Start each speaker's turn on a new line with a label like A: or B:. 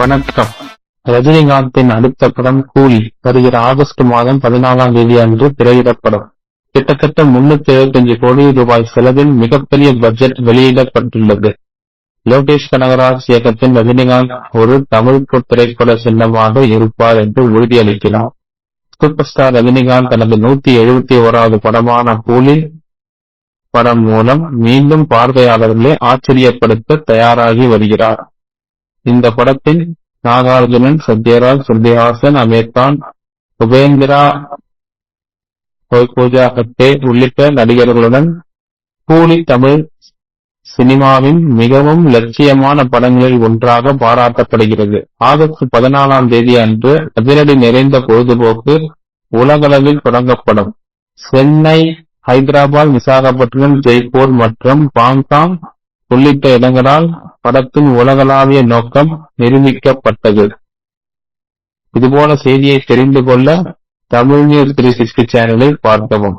A: வணக்கம். ரஜினிகாந்தின் அடுத்த படம் கூலி வருகிற ஆகஸ்ட் மாதம் 14ஆம் தேதி அன்று திரையிடப்படும். கிட்டத்தட்ட 375 கோடி ரூபாய் செலவில் மிகப்பெரிய பட்ஜெட் வெளியிடப்பட்டுள்ளது. லோகேஷ் கனகராஜ் இயக்கத்தில் ரஜினிகாந்த் ஒரு தமிழ் திரைப்பட சின்னமாக இருப்பார் என்று உறுதியளிக்கிறார். சூப்பர் ஸ்டார் ரஜினிகாந்த் தனது 171வது படமான கூலி படம் மூலம் மீண்டும் பார்வையாளர்களை ஆச்சரியப்படுத்த தயாராகி வருகிறார். இந்த படத்தில் நாகார்ஜுனன், சத்யராஜ், ஸ்ருதிஹாசன், அமீர் கான், உபேந்திரா, பூஜா ஹெக்டே உள்ளிட்ட நடிகர்களுடன் கூலி தமிழ் சினிமாவின் மிகவும் லட்சியமான படங்களில் ஒன்றாக பாராட்டப்படுகிறது. ஆகஸ்ட் 14ஆம் தேதி அன்று அதிரடி நிறைந்த பொழுதுபோக்கு உலகளவில் தொடங்கப்படும். சென்னை, ஹைதராபாத், விசாகப்பட்டினம், ஜெய்ப்பூர் மற்றும் பாங்காங் உள்ளிட்ட இடங்களால் படத்தின் உலகளாவிய நோக்கம் நிரூபிக்கப்பட்டது. இதுபோல செய்தியை தெரிந்து கொள்ள தமிழ் நியூஸ் 360 சேனலை பார்க்கவும்.